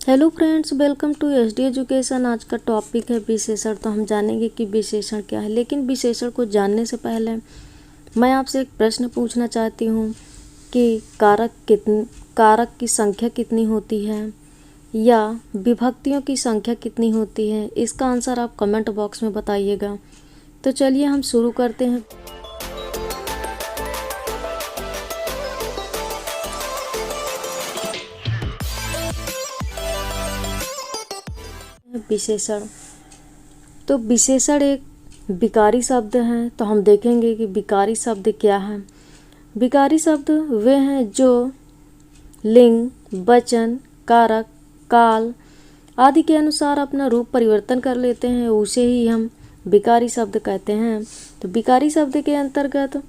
Hello friends, welcome to SD education. आज का topic है विशेषण। तो हम जानेंगे कि विशेषण क्या है, लेकिन विशेषण को जानने से पहले मैं आपसे एक प्रश्न पूछना चाहती हूँ कि कारक की संख्या कितनी होती है या विभक्तियों की संख्या कितनी होती है। इसका आंसर आप कमेंट बॉक्स में बताइएगा। तो चलिए हम शुरू करते हैं। विशेषण। तो विशेषण एक विकारी शब्द हैं। तो हम देखेंगे कि विकारी शब्द क्या है। विकारी शब्द वे हैं जो लिंग, वचन, कारक, काल आदि के अनुसार अपना रूप परिवर्तन कर लेते हैं, उसे ही हम विकारी शब्द कहते हैं। तो विकारी शब्द के अंतर्गत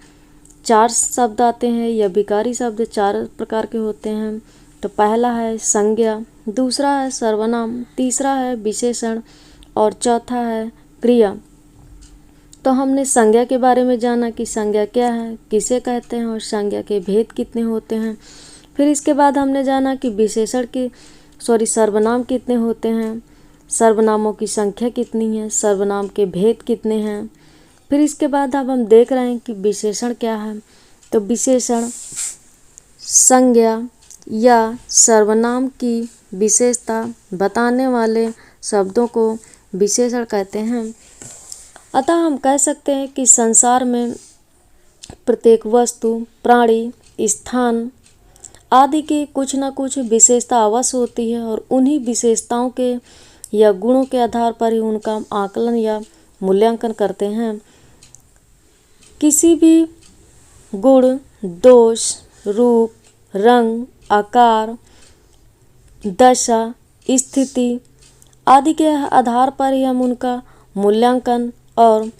4 शब्द आते हैं। यह विकारी शब्द 4 प्रकार के होते हैं। तो पहला है संज्ञा, दूसरा है सर्वनाम, तीसरा है विशेषण और चौथा है क्रिया। तो हमने संज्ञा के बारे में जाना कि संज्ञा क्या है, किसे कहते हैं और संज्ञा के भेद कितने होते हैं। फिर इसके बाद हमने जाना कि सर्वनाम कितने होते हैं, सर्वनामों की संख्या कितनी है, सर्वनाम के भेद कितने हैं। फिर इसके बाद अब हम देख रहे हैं कि विशेषण क्या है। तो विशेषण संज्ञा या सर्वनाम की विशेषता बताने वाले शब्दों को विशेषण कहते हैं। अतः हम कह सकते हैं कि संसार में प्रत्येक वस्तु, प्राणी, स्थान आदि की कुछ न कुछ विशेषता अवश्य होती है और उन्हीं विशेषताओं के या गुणों के आधार पर ही उनका आकलन या मूल्यांकन करते हैं। किसी भी गुण, दोष, रूप, रंग, आकार, दशा, स्थिति आदि के आधार पर ही हम उनका मूल्यांकन और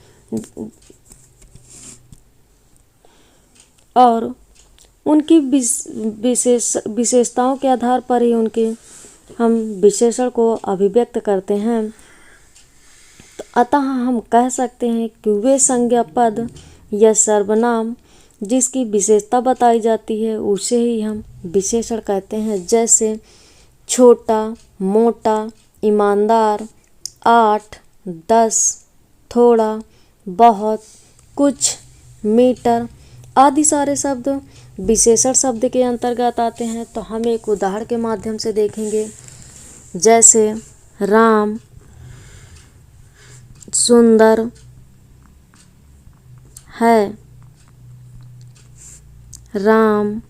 उनकी विशेषताओं के आधार पर ही उनके हम विशेषण को अभिव्यक्त करते हैं। तो अतः हम कह सकते हैं कि वे संज्ञा पद या सर्वनाम जिसकी विशेषता बताई जाती है उसे ही हम विशेषण कहते हैं। जैसे छोटा, मोटा, ईमानदार, 8, 10, थोड़ा, बहुत, कुछ, मीटर आदि सारे शब्द विशेषण शब्द के अंतर्गत आते हैं। तो हम एक उदाहरण के माध्यम से देखेंगे। जैसे राम सुंदर है, राम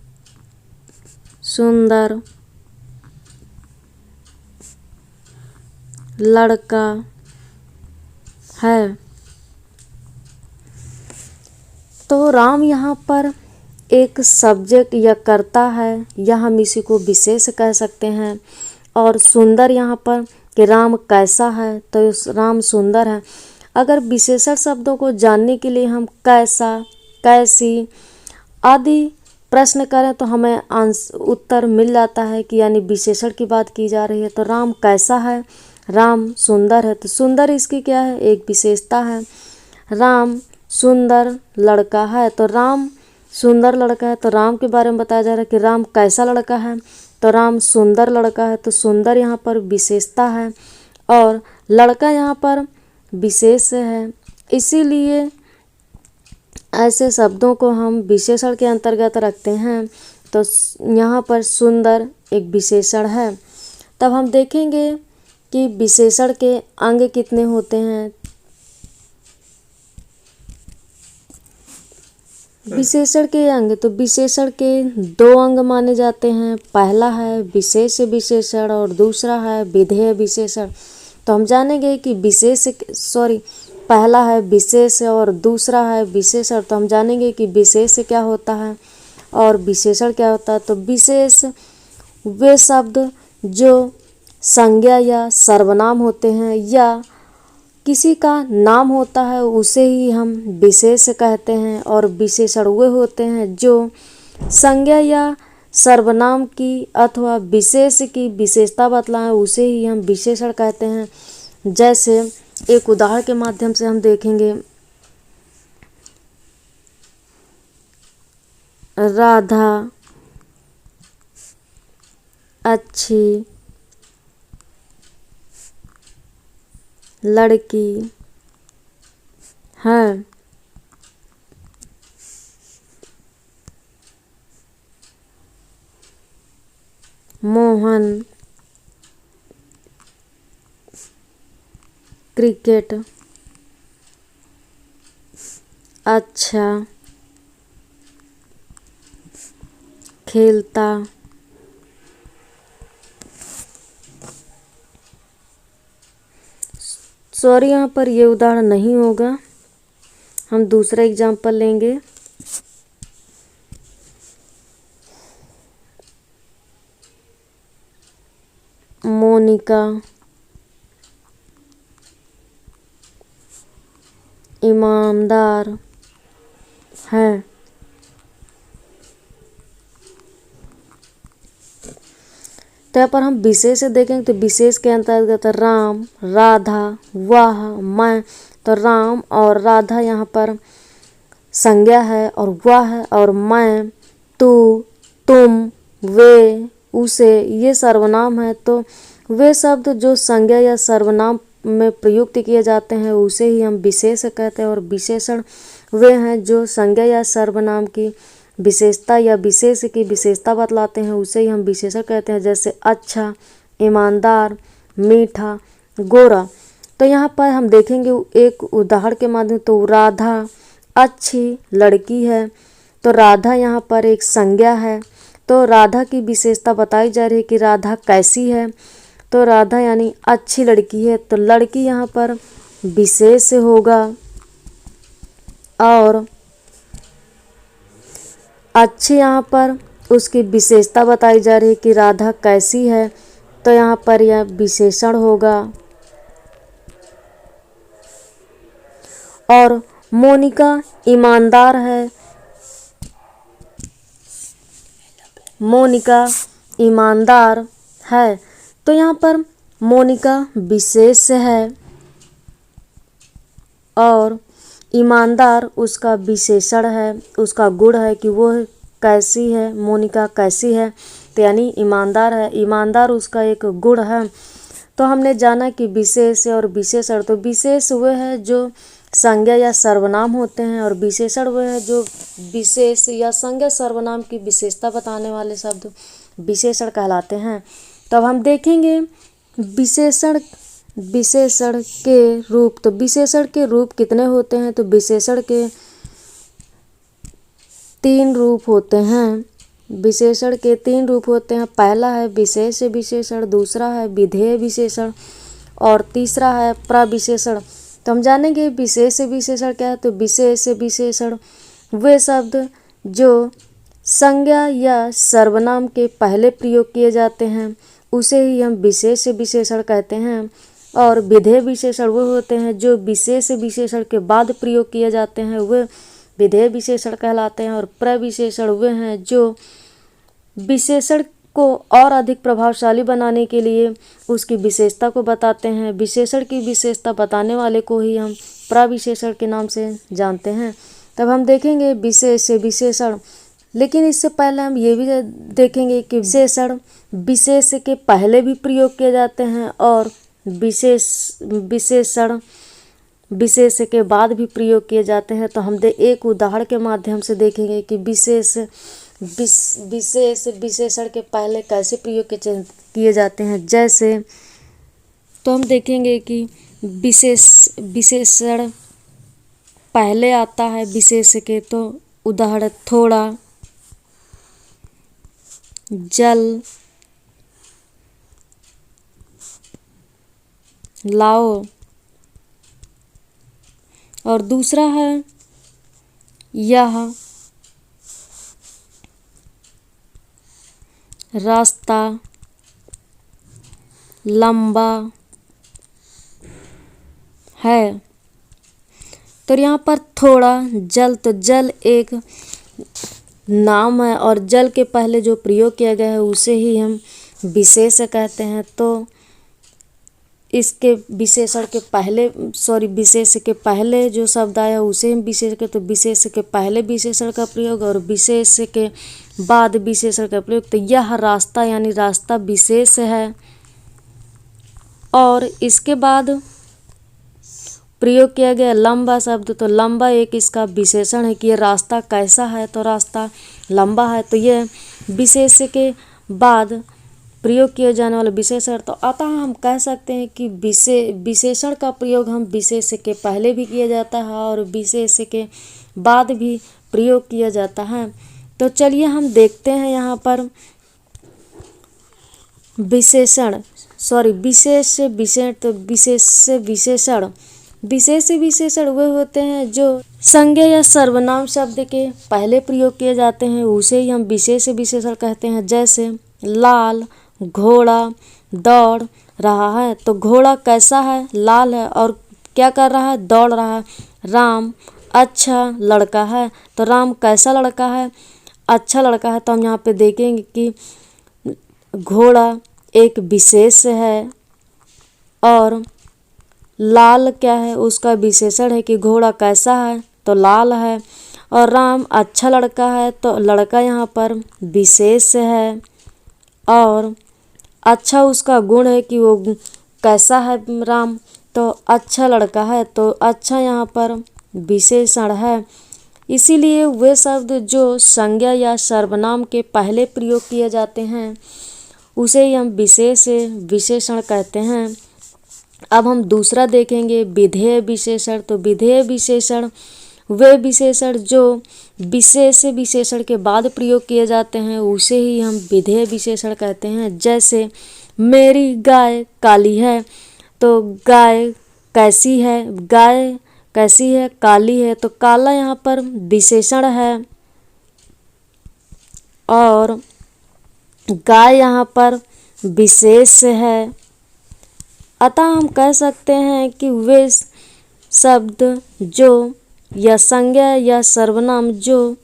सुंदर लड़का है। तो राम यहाँ पर एक सब्जेक्ट या कर्ता है, या हम इसी को विशेष कह सकते हैं। और सुंदर यहाँ पर कि राम कैसा है, तो राम सुंदर है। अगर विशेषण शब्दों को जानने के लिए हम कैसा, कैसी आदि प्रश्न करें तो हमें उत्तर मिल जाता है कि यानी विशेषण की बात की जा रही है। तो राम कैसा है, राम सुंदर है। तो सुंदर इसकी क्या है, एक विशेषता है। राम सुंदर लड़का है, तो राम सुंदर लड़का है। तो राम के बारे में बताया जा रहा है कि राम कैसा लड़का है, तो राम सुंदर लड़का है। तो सुंदर यहाँ पर विशेषता है और लड़का यहाँ पर विशेष है। इसीलिए ऐसे शब्दों को हम विशेषण के अंतर्गत रखते हैं। तो यहाँ पर सुंदर एक विशेषण है। तब हम देखेंगे कि विशेषण के अंग कितने होते हैं। विशेषण के अंग, तो विशेषण के 2 अंग माने जाते हैं। पहला है विशेष विशेषण और दूसरा है विधेय विशेषण। तो हम जानेंगे कि पहला है विशेष और दूसरा है विशेषण। तो हम जानेंगे कि विशेष क्या होता है और विशेषण क्या होता है। तो विशेष वे शब्द जो संज्ञा या सर्वनाम होते हैं या किसी का नाम होता है उसे ही हम विशेष कहते हैं। और विशेषण वे होते हैं जो संज्ञा या सर्वनाम की अथवा विशेष की विशेषता बतलाएं, उसे ही हम विशेषण कहते हैं। जैसे एक उदाहरण के माध्यम से हम देखेंगे। राधा अच्छी लड़की है। मोहन क्रिकेट अच्छा खेलता सॉरी, यहाँ पर ये उदाहरण नहीं होगा, हम दूसरा एग्जाम्पल लेंगे। मोनिका ईमानदार है। तो यहाँ पर हम विशेष से देखेंगे तो विशेष के अंतर्गत राम, राधा, वह, मैं। तो राम और राधा यहाँ पर संज्ञा है, और वह और मैं, तू, तुम, वे, उसे, ये सर्वनाम है। तो वे शब्द जो संज्ञा या सर्वनाम में प्रयुक्त किए जाते हैं उसे ही हम विशेष कहते हैं, और विशेषण वे हैं जो संज्ञा या सर्वनाम की विशेषता या विशेष की विशेषता बतलाते हैं, उसे ही हम विशेषण कहते हैं। जैसे अच्छा, ईमानदार, मीठा, गोरा। तो यहाँ पर हम देखेंगे एक उदाहरण के माध्यम। तो राधा अच्छी लड़की है। तो राधा यहाँ पर एक संज्ञा है। तो राधा की विशेषता बताई जा रही है कि राधा कैसी है। तो राधा यानी अच्छी लड़की है। तो लड़की यहाँ पर विशेष होगा, और अच्छी यहाँ पर उसकी विशेषता बताई जा रही है कि राधा कैसी है। तो यहाँ पर यह विशेषण होगा। और मोनिका ईमानदार है। मोनिका ईमानदार है। तो यहाँ पर मोनिका विशेष है और ईमानदार उसका विशेषण है, उसका गुण है कि वो कैसी है, मोनिका कैसी है। तो यानी ईमानदार है, ईमानदार उसका एक गुण है। तो हमने जाना कि विशेष और विशेषण। तो विशेष वे है जो संज्ञा या सर्वनाम होते हैं, और विशेषण वे है जो विशेष या संज्ञा सर्वनाम की विशेषता बताने वाले शब्द विशेषण कहलाते हैं। तब हम देखेंगे विशेषण के रूप। तो विशेषण के रूप कितने होते हैं? तो विशेषण के 3 रूप होते हैं। विशेषण के 3 रूप होते हैं। पहला है विशेष विशेषण, दूसरा है विधेय विशेषण, और तीसरा है प्रविशेषण। तो हम जानेंगे विशेष विशेषण क्या है। तो विशेष विशेषण वे शब्द जो संज्ञा या सर्वनाम के पहले प्रयोग किए जाते हैं उसे ही हम विशेष विशेषण कहते हैं। और विधेय विशेषण वो होते हैं जो विशेष विशेषण के बाद प्रयोग किए जाते हैं, वे विधेय विशेषण कहलाते हैं। और प्रविशेषण वे हैं जो विशेषण को और अधिक प्रभावशाली बनाने के लिए उसकी विशेषता को बताते हैं। विशेषण की विशेषता बताने वाले को ही हम प्रविशेषण के नाम से जानते हैं। तब हम देखेंगे विशेष विशेषण, लेकिन इससे पहले हम ये भी देखेंगे कि विशेषण विशेष के पहले भी प्रयोग किए जाते हैं और विशेषण विशेष के बाद भी प्रयोग किए जाते हैं। तो हम एक उदाहरण के माध्यम से देखेंगे कि विशेष विशेषण के पहले कैसे प्रयोग किए जाते हैं। जैसे तो हम देखेंगे कि विशेषण पहले आता है विशेष के। तो उदाहरण थोड़ा, जल, लाओ, और दूसरा है यह, रास्ता, लंबा है। तो यहाँ पर थोड़ा, जल, तो जल एक नाम है और जल के पहले जो प्रयोग किया गया है उसे ही हम विशेष कहते हैं। तो इसके विशेषण के पहले विशेष के पहले जो शब्द आया उसे हम विशेष कहते। तो विशेष के पहले विशेषण का प्रयोग और विशेष के बाद विशेषण का प्रयोग। तो यह रास्ता यानी रास्ता विशेष है, और इसके बाद प्रयोग किया गया लंबा शब्द, तो लंबा एक इसका विशेषण है कि ये रास्ता कैसा है, तो रास्ता लंबा है। तो ये विशेष के बाद प्रयोग किए जाने वाला विशेषण। तो अतः हम कह सकते हैं कि विशेषण का प्रयोग हम विशेष के पहले भी किया जाता है और विशेष के बाद भी प्रयोग किया जाता है। तो चलिए हम देखते हैं यहाँ पर विशेषण विशेष से विशेषण। तो विशेष विशेषण वे होते हैं जो संज्ञा या सर्वनाम शब्द के पहले प्रयोग किए जाते हैं, उसे ही हम विशेष विशेषण कहते हैं। जैसे लाल घोड़ा दौड़ रहा है, तो घोड़ा कैसा है, लाल है और क्या कर रहा है, दौड़ रहा है। राम अच्छा लड़का है, तो राम कैसा लड़का है, अच्छा लड़का है। तो हम यहाँ पे देखेंगे कि घोड़ा एक विशेष है और लाल क्या है, उसका विशेषण है कि घोड़ा कैसा है, तो लाल है। और राम अच्छा लड़का है, तो लड़का यहाँ पर विशेष है और अच्छा उसका गुण है कि वो कैसा है राम, तो अच्छा लड़का है, तो अच्छा यहाँ पर विशेषण है। इसीलिए वे शब्द जो संज्ञा या सर्वनाम के पहले प्रयोग किए जाते हैं उसे ही हम विशेष विशेषण कहते हैं। अब हम दूसरा देखेंगे विधेय विशेषण। तो विधेय विशेषण वे विशेषण जो विशेष विशेषण के बाद प्रयोग किए जाते हैं उसे ही हम विधेय विशेषण कहते हैं। जैसे मेरी गाय काली है, तो गाय कैसी है, गाय कैसी है, काली है, तो काला यहाँ पर विशेषण है और गाय यहाँ पर विशेष है। अतः हम कह सकते हैं कि वे शब्द जो या संज्ञा या सर्वनाम जो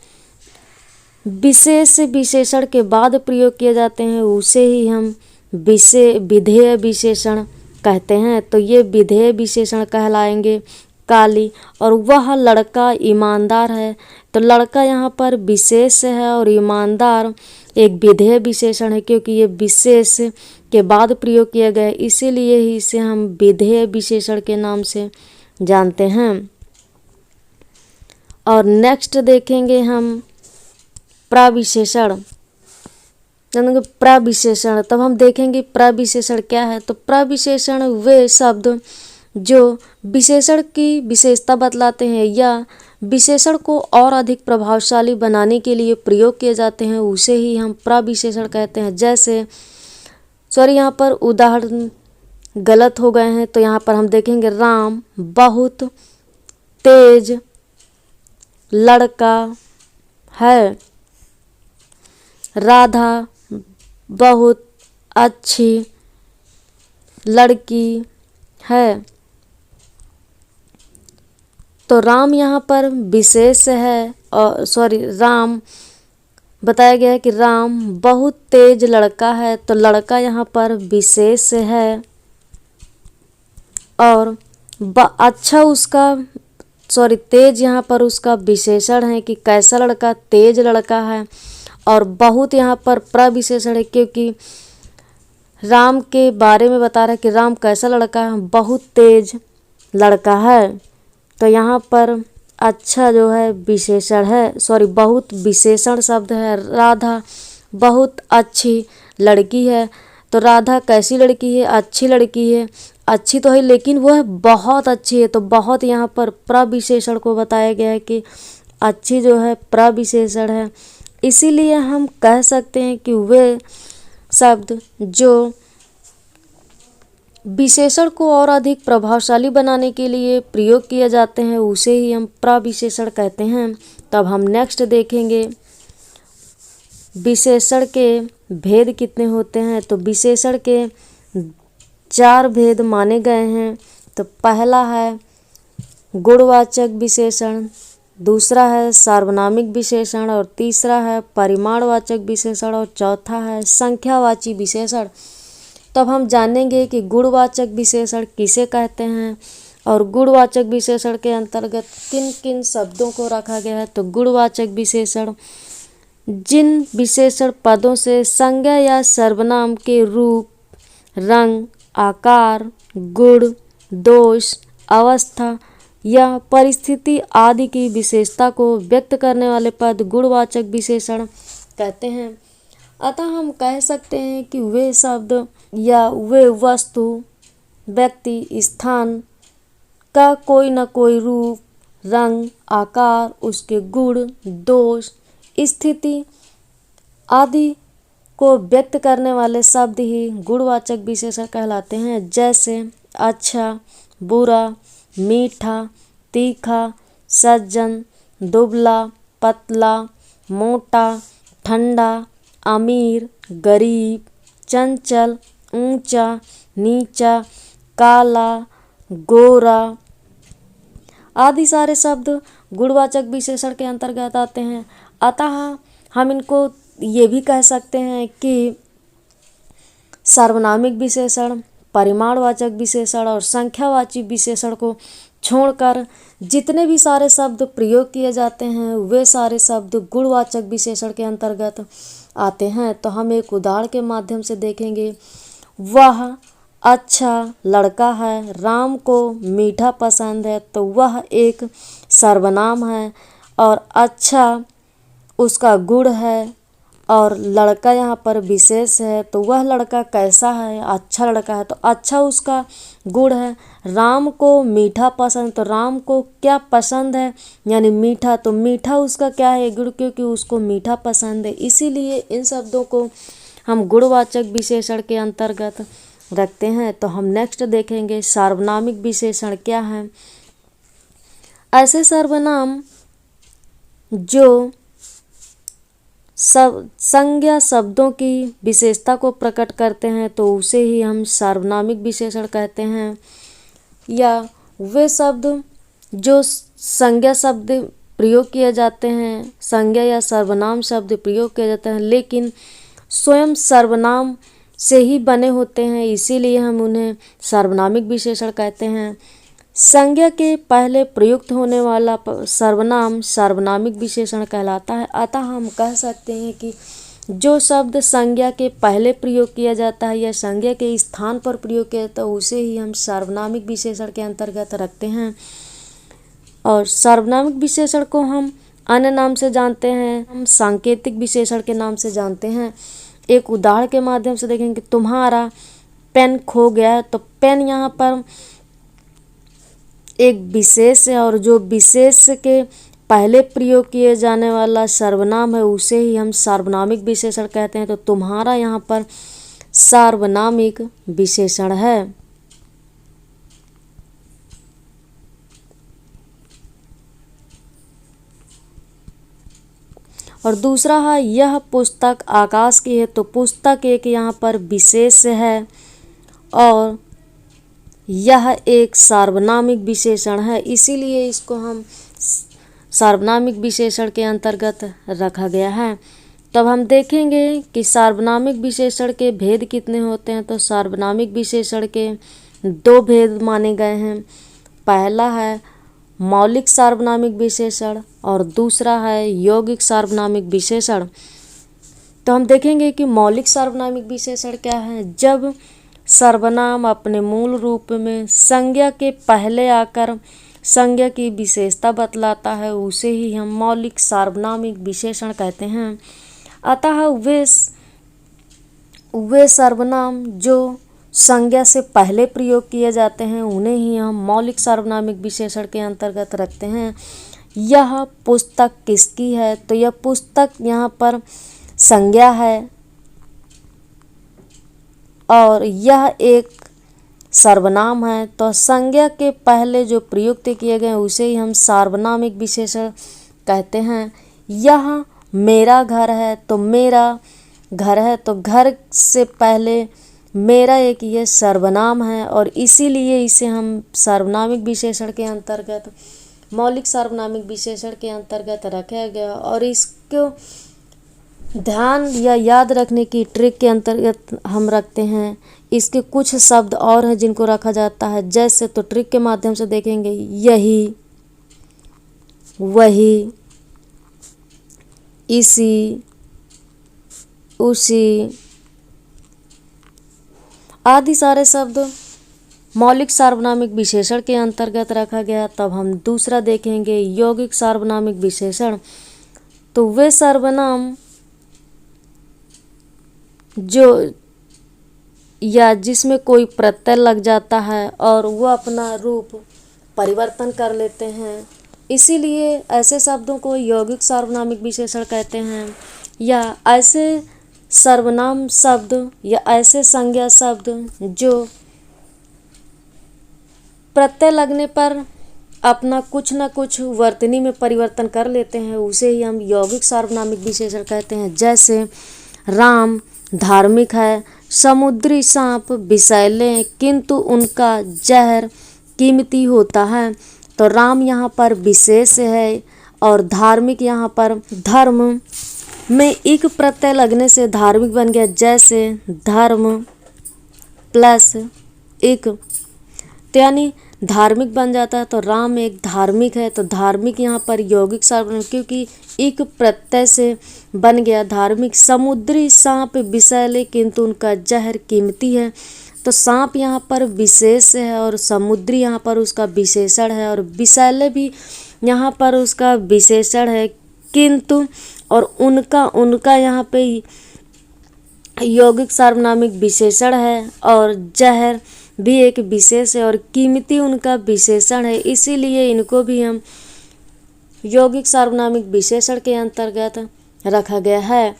विशेष विशेषण के बाद प्रयोग किए जाते हैं उसे ही हम विधेय विशेषण कहते हैं। तो ये विधेय विशेषण कहलाएंगे। काली और वह लड़का ईमानदार है, तो लड़का यहाँ पर विशेष है और ईमानदार एक विधेय विशेषण है, क्योंकि ये विशेष के बाद प्रयोग किया गया है, इसीलिए ही इसे हम विधेय विशेषण के नाम से जानते हैं। और नेक्स्ट देखेंगे हम प्रविशेषण। प्रविशेषण तब हम देखेंगे प्रविशेषण क्या है। तो प्रविशेषण वे शब्द जो विशेषण की विशेषता बतलाते हैं या विशेषण को और अधिक प्रभावशाली बनाने के लिए प्रयोग किए जाते हैं उसे ही हम प्रविशेषण कहते हैं। जैसे यहाँ पर उदाहरण गलत हो गए हैं, तो यहाँ पर हम देखेंगे राम बहुत तेज लड़का है, राधा बहुत अच्छी लड़की है। तो राम यहाँ पर विशेष है और राम बताया गया है कि राम बहुत तेज लड़का है, तो लड़का यहाँ पर विशेष है और अच्छा उसका तेज यहाँ पर उसका विशेषण है कि कैसा लड़का, तेज लड़का है। और बहुत यहाँ पर प्रविशेषण है क्योंकि राम के बारे में बता रहा है कि राम कैसा लड़का है, बहुत तेज लड़का है। तो यहाँ पर अच्छा जो है विशेषण है, बहुत विशेषण शब्द है। राधा बहुत अच्छी लड़की है, तो राधा कैसी लड़की है, अच्छी लड़की है। अच्छी तो है लेकिन वह बहुत अच्छी है, तो बहुत यहाँ पर प्रविशेषण को बताया गया है कि अच्छी जो है प्रविशेषण है। इसीलिए हम कह सकते हैं कि वे शब्द जो विशेषण को और अधिक प्रभावशाली बनाने के लिए प्रयोग किए जाते हैं उसे ही हम प्रविशेषण कहते हैं। तब हम नेक्स्ट देखेंगे विशेषण के भेद कितने होते हैं। तो विशेषण के 4 भेद माने गए हैं। तो पहला है गुणवाचक विशेषण, दूसरा है सार्वनामिक विशेषण और तीसरा है परिमाणवाचक विशेषण और चौथा है संख्यावाची विशेषण। तब हम जानेंगे कि गुणवाचक विशेषण किसे कहते हैं और गुणवाचक विशेषण के अंतर्गत किन किन शब्दों को रखा गया है। तो गुणवाचक विशेषण जिन विशेषण पदों से संज्ञा या सर्वनाम के रूप, रंग, आकार, गुण, दोष अवस्था या परिस्थिति आदि की विशेषता को व्यक्त करने वाले पद गुणवाचक विशेषण कहते हैं। अतः हम कह सकते हैं कि वे शब्द या वे वस्तु, व्यक्ति, स्थान का कोई न कोई रूप, रंग, आकार, उसके गुण, दोष, स्थिति आदि को व्यक्त करने वाले शब्द ही गुणवाचक विशेषण कहलाते हैं। जैसे अच्छा, बुरा, मीठा, तीखा, सज्जन, दुबला, पतला, मोटा, ठंडा, अमीर, गरीब, चंचल, ऊंचा, नीचा, काला, गोरा आदि सारे शब्द गुणवाचक विशेषण के अंतर्गत आते हैं। अतः हम इनको ये भी कह सकते हैं कि सार्वनामिक विशेषण, परिमाणवाचक विशेषण और संख्यावाची विशेषण को छोड़कर जितने भी सारे शब्द प्रयोग किए जाते हैं वे सारे शब्द गुणवाचक विशेषण के अंतर्गत आते हैं। तो हम एक उदाहरण के माध्यम से देखेंगे। वह अच्छा लड़का है, राम को मीठा पसंद है, तो वह एक सर्वनाम है और अच्छा उसका गुण है और लड़का यहाँ पर विशेष है। तो वह लड़का कैसा है? अच्छा लड़का है, तो अच्छा उसका गुण है। राम को मीठा पसंद, तो राम को क्या पसंद है यानी मीठा, तो मीठा उसका क्या है? गुण, क्योंकि उसको मीठा पसंद है। इसीलिए इन शब्दों को हम गुणवाचक विशेषण के अंतर्गत रखते हैं। तो हम नेक्स्ट देखेंगे सार्वनामिक विशेषण क्या है। ऐसे सर्वनाम जो संज्ञा शब्दों की विशेषता को प्रकट करते हैं तो उसे ही हम सार्वनामिक विशेषण कहते हैं। या वे शब्द जो संज्ञा शब्द प्रयोग किए जाते हैं, संज्ञा या सर्वनाम शब्द प्रयोग किए जाते हैं लेकिन स्वयं सर्वनाम से ही बने होते हैं, इसीलिए हम उन्हें सार्वनामिक विशेषण कहते हैं। संज्ञा के पहले प्रयुक्त होने वाला सर्वनाम सार्वनामिक विशेषण कहलाता है। अतः हम कह सकते हैं कि जो शब्द संज्ञा के पहले प्रयोग किया जाता है या संज्ञा के स्थान पर प्रयोग किया जाता है उसे ही हम सार्वनामिक विशेषण के अंतर्गत रखते हैं। और सार्वनामिक विशेषण को हम अन्य नाम से जानते हैं, हम सांकेतिक विशेषण के नाम से जानते हैं। एक उदाहरण के माध्यम से देखेंगे। तुम्हारा पेन खो गया है, तो पेन यहाँ पर एक विशेष है और जो विशेष के पहले प्रयोग किए जाने वाला सर्वनाम है उसे ही हम सार्वनामिक विशेषण कहते हैं। तो तुम्हारा यहाँ पर सार्वनामिक विशेषण है। और दूसरा है यह पुस्तक आकाश की है, तो पुस्तक एक यहाँ पर विशेष है और यह एक सार्वनामिक विशेषण है, इसीलिए इसको हम सार्वनामिक विशेषण के अंतर्गत रखा गया है। तब हम देखेंगे कि सार्वनामिक विशेषण के भेद कितने होते हैं। तो सार्वनामिक विशेषण के दो भेद माने गए हैं। पहला है मौलिक सार्वनामिक विशेषण और दूसरा है यौगिक सार्वनामिक विशेषण। तो हम देखेंगे कि मौलिक सार्वनामिक विशेषण क्या है। जब सर्वनाम अपने मूल रूप में संज्ञा के पहले आकर संज्ञा की विशेषता बतलाता है उसे ही हम मौलिक सार्वनामिक विशेषण कहते हैं। अतः वे सर्वनाम जो संज्ञा से पहले प्रयोग किए जाते हैं उन्हें ही हम मौलिक सार्वनामिक विशेषण के अंतर्गत रखते हैं। यह पुस्तक किसकी है, तो यह पुस्तक यहाँ पर संज्ञा है और यह एक सर्वनाम है। तो संज्ञा के पहले जो प्रयुक्त किए गए उसे ही हम सार्वनामिक विशेषण कहते हैं। यह मेरा घर है, तो मेरा घर है, तो घर से पहले मेरा एक ये सर्वनाम है और इसीलिए इसे हम सार्वनामिक विशेषण के अंतर्गत मौलिक सार्वनामिक विशेषण के अंतर्गत रखा गया। और इसको ध्यान या याद रखने की ट्रिक के अंतर्गत हम रखते हैं। इसके कुछ शब्द और हैं जिनको रखा जाता है, जैसे तो ट्रिक के माध्यम से देखेंगे यही, वही, इसी, उसी आदि सारे शब्द मौलिक सार्वनामिक विशेषण के अंतर्गत रखा गया। तब हम दूसरा देखेंगे यौगिक सार्वनामिक विशेषण। तो वे सर्वनाम जो या जिसमें कोई प्रत्यय लग जाता है और वह अपना रूप परिवर्तन कर लेते हैं, इसीलिए ऐसे शब्दों को यौगिक सार्वनामिक विशेषण कहते हैं। या ऐसे सर्वनाम शब्द या ऐसे संज्ञा शब्द जो प्रत्यय लगने पर अपना कुछ न कुछ वर्तनी में परिवर्तन कर लेते हैं, उसे ही हम यौगिक सार्वनामिक विशेषण कहते हैं। जैसे राम धार्मिक है, समुद्री सांप विषैले किंतु उनका जहर कीमती होता है। तो राम यहाँ पर विशेष है और धार्मिक यहाँ पर धर्म में एक प्रत्यय लगने से धार्मिक बन गया। जैसे धर्म प्लस एक, तो यानी धार्मिक बन जाता है। तो राम एक धार्मिक है, तो धार्मिक यहाँ पर यौगिक सार्वनामिक क्योंकि एक प्रत्यय से बन गया धार्मिक। समुद्री सांप विषैले किंतु उनका जहर कीमती है। तो सांप यहाँ पर विशेष है और समुद्री यहाँ पर उसका विशेषण है, और विषैले भी यहाँ पर उसका विशेषण है, किंतु और उनका यहाँ पे यौगिक सार्वनामिक विशेषण है, और जहर भी एक विशेष है और कीमती उनका विशेषण है। इसीलिए इनको भी हम यौगिक सार्वनामिक विशेषण के अंतर्गत रखा गया है।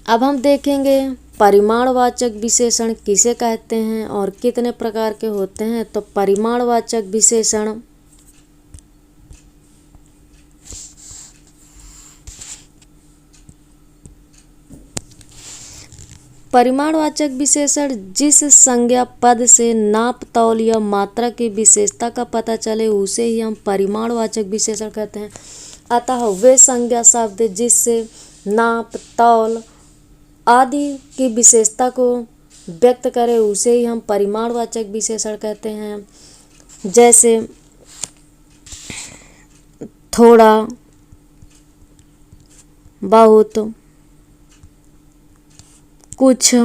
अब हम देखेंगे परिमाणवाचक विशेषण किसे कहते हैं और कितने प्रकार के होते हैं। तो परिमाणवाचक विशेषण परिमाणवाचक विशेषण जिस संज्ञा पद से नाप तौल या मात्रा की विशेषता का पता चले उसे ही हम परिमाणवाचक विशेषण कहते हैं। अतः वे संज्ञा शब्द जिससे नाप तौल आदि की विशेषता को व्यक्त करे उसे ही हम परिमाणवाचक विशेषण कहते हैं। जैसे थोड़ा, बहुत, कुछ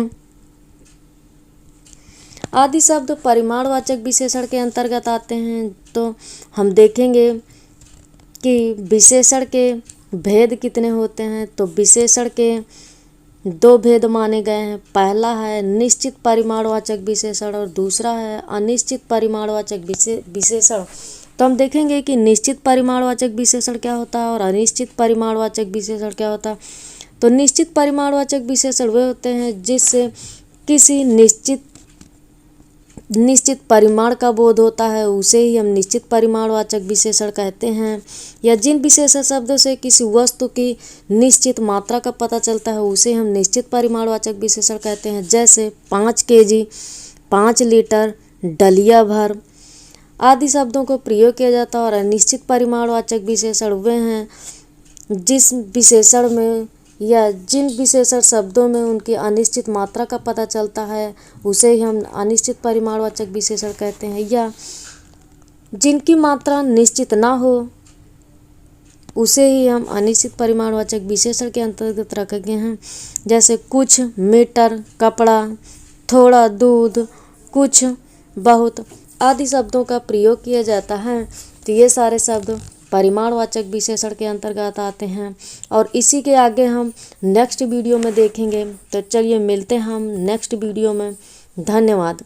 आदि शब्द परिमाणवाचक विशेषण के अंतर्गत आते हैं। तो हम देखेंगे कि विशेषण के भेद कितने होते हैं। तो विशेषण के दो भेद माने गए हैं। पहला है निश्चित परिमाणवाचक विशेषण और दूसरा है अनिश्चित परिमाणवाचक विशेषण। तो हम देखेंगे कि निश्चित परिमाणवाचक विशेषण क्या होता है और अनिश्चित परिमाणवाचक विशेषण क्या होता है। तो निश्चित परिमाणवाचक विशेषण वे होते हैं जिससे किसी निश्चित परिमाण का बोध होता है, उसे ही हम निश्चित परिमाणवाचक विशेषण कहते हैं। या जिन विशेषण शब्दों से किसी वस्तु की निश्चित मात्रा का पता चलता है उसे हम निश्चित परिमाणवाचक विशेषण कहते हैं। जैसे 5 kg, 5 लीटर, डलिया भर आदि शब्दों को प्रयोग किया जाता है। और अनिश्चित परिमाणवाचक विशेषण वे हैं जिस विशेषण में या जिन विशेषण शब्दों में उनकी अनिश्चित मात्रा का पता चलता है उसे ही हम अनिश्चित परिमाणवाचक विशेषण कहते हैं। या जिनकी मात्रा निश्चित ना हो उसे ही हम अनिश्चित परिमाणवाचक विशेषण के अंतर्गत रखे गए हैं। जैसे कुछ मीटर कपड़ा, थोड़ा दूध, कुछ बहुत आदि शब्दों का प्रयोग किया जाता है। तो ये सारे शब्द परिमाणवाचक विशेषण के अंतर्गत आते हैं और इसी के आगे हम नेक्स्ट वीडियो में देखेंगे। तो चलिए मिलते हैं हम नेक्स्ट वीडियो में। धन्यवाद।